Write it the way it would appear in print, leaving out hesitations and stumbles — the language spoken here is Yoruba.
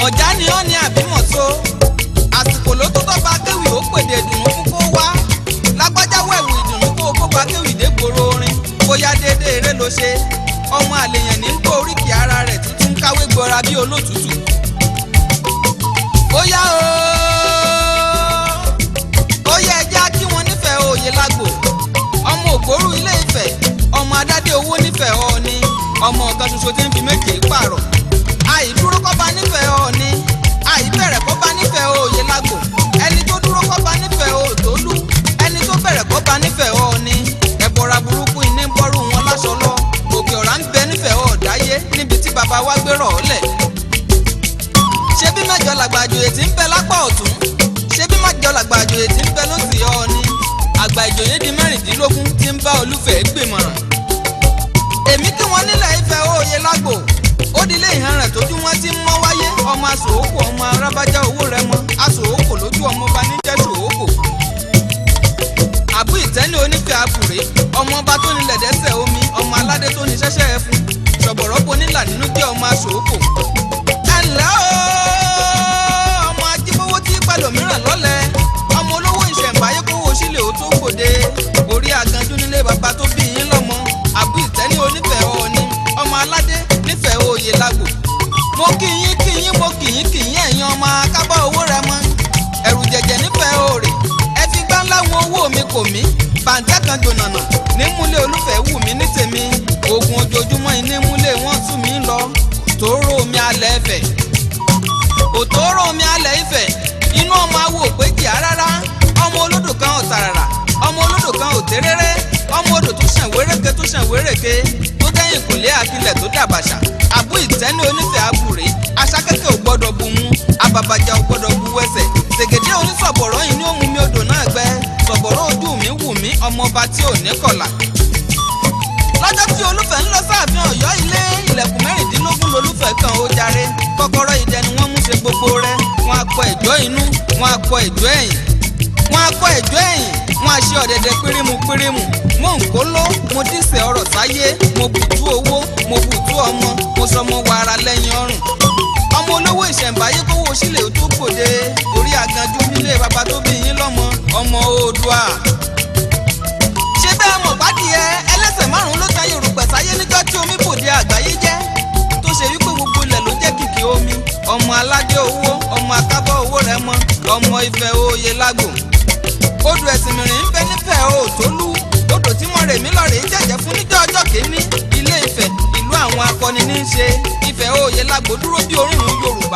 mọ̀já ni ó ní àbímọ̀ tó àsìkò ló tó tọ́ba kéwì ó pèdè ìdùnnú fún kó wá lágbájá wẹ̀wù ìdùnnú kó kópa kéwì dé gbòòrò orin bóyá déédéé eré ló ṣe ọmọ àlèyàn ní gbó oríkì ara rẹ̀ tuntun káwé gbọ́ra bí olótùtù. bóyá bóyá ẹja kí wọ́n nífẹ̀ẹ́ òye lágbo ọmọ ògbórú Ilé-Ifẹ̀ ọmọ adádé owó nífẹ̀ẹ́ Ọọ̀ni ọmọ ọ̀kan ṣoṣo tí ń fi méje pààrọ̀ àìdúró kọ́ba nífẹ̀ẹ́ Ọọ̀ni àìbẹ̀rẹ̀ kọ́ba nífẹ̀ẹ́ òye lágbo ẹni tó dúró kọ́ba nífẹ̀ẹ́ Òtólú ẹni tó bẹ̀rẹ̀ kọ́ba nífẹ̀ẹ́ Ọọ̀ni ẹ̀bọ̀ra burúkú iní ń bọ́rù wọn láṣọ lọ òkè ọ̀rá ń bẹ nífẹ̀ẹ́ Ọ̀dáyé níbi tí bàbá wa gbé rọ̀ ọ́lẹ̀. ṣé bí mẹ́jọ làgbàjòyè tí ń bẹ lápá ọ̀tún ṣé bí mẹ́jọ làgbàjòyè tí ń bẹ lósì Ọọ̀ni àgbà ìjòyè di mẹ́rìndínlógún tí ń bá Olúfẹ̀ gbìmọ̀ràn. èmi kí wọ́n nílẹ̀ Ifẹ̀ òye lágbo ó di ilé ìhànrẹ̀ tójú wọn ti ń mọ́ wáyé ọmọ asòókò ọmọ arábájá owó rẹ mọ asòókò lójú ọmọ ọba níjẹ́ sòókò. àbú ìtẹ́ni onífẹ̀ àbúrẹ́ ọmọ ọba tó nílẹ̀ dẹ́sẹ̀ omi ọmọ aládé tó ní ṣẹ́ṣẹ́ ẹfun ṣọ̀bọ̀rọ̀ bonílà nínú jẹ́ ọmọ asòókò. ẹnlẹ́ o ọmọ ajíbówó tí pẹ̀lòmíràn lọ́lẹ̀ ọmọ olówó ìṣẹ̀ǹbáyé kówó sílẹ̀ ó tó gbòde orí àgànjú nílé bàbá tó bí yín lọ́mọ àbú ìtẹ́ni onífẹ̀ Ọọ̀ni ọmọ aládé nífẹ̀ẹ́ òye lágbo. mo kì yín mo kì yín ẹ̀yin ọmọ akábọ̀ owó rẹ mọ́ ẹ̀rù jẹ̀jẹ̀ nífẹ̀ẹ́ òòrè ẹ fi gbá ńlá wọn owó mi kò mí bàǹtẹ́ kan jònànà nímúlẹ̀ Olúfẹ̀ wù mí ní tèmi oògùn ojoojúmọ́ ìnímúlẹ̀ wọ́n tú mi lọ òtòrò omi alẹ́ Ifẹ̀ òtòrò omi alẹ́ Ifẹ̀ inú ọmọ awo òpéjì rárá ọmọ olódò kan ò tàràrà ọmọ olódò kan ò téréré ọmọ odò tó ṣàn wéréke tó dẹ́yìn kò lé àkilẹ̀ tó dàbàṣà àbú ìtẹ́ni onífẹ̀ àbúrẹ́ aṣákẹ́kẹ́ ò gbọ́dọ̀ bu mú abàbàjà ò gbọ́dọ̀ bu wẹsẹ̀ ṣègèdè onísọ̀bọ̀rọ̀ yìí ní ó mú mi odò náà gbẹ sọ̀bọ̀rọ̀ ojú mi wù mí ọmọ ọba tí ò ní kọ̀là. lọ́jọ́ tí Olúfẹ̀ ń lọ sáàfin Ọ̀yọ́ ilé ilẹ̀kùn mẹ́rìndínlógún lolúfẹ̀ kan ó jàre kọ́kọ́rọ́ idẹ ni wọ́n mú ṣe gbogbo rẹ̀ wọ́n á kọ ẹ̀jọ́ inú wọ́n á kọ ẹ̀jọ́ ẹ̀yìn wọ́n á kọ ẹ̀jọ́ ẹ̀yìn wọ́n á ṣe ọ̀dẹ̀dẹ̀ pírímù mo ń kó ló mo díṣẹ́ ọ̀rọ̀ sáyé mo bùtú owó mo bùtú ọmọ mo sọmọ wàrà lẹ́yìn ọrùn ọmọ olówó ìṣẹ̀ǹbáyé kówó sílẹ̀ ó tó gbòde orí àgànjú nílé bàbá tó bí yín lọ́mọ ọmọ Oòduà. ṣé bẹ́ẹ̀ mọ̀ pádìẹ ẹlẹ́sẹ̀ márùn-ún ló ta Yorùbá sáyé níjọ́ tí omi bòde àgbáyé jẹ́ tó ṣe wípé gbogbo ilẹ̀ ló jẹ́ kìkì omi ọmọ aládé owó ọmọ akábọ̀ owó rẹ mọ ọmọ Ifẹ̀ òye lágbo. odò ẹ̀sìn mìíràn ń bẹ nífẹ̀ẹ́ Òtólú odò tí mo rè mí lọ́rẹ̀ẹ́ jẹ̀jẹ̀ fún níjọ́ ọjọ́ kìíní Ilé-Ifẹ̀ ìlú àwọn akọni ní í ṣe Ifẹ̀ òye lágbo dúró bí orírun Yorùbá.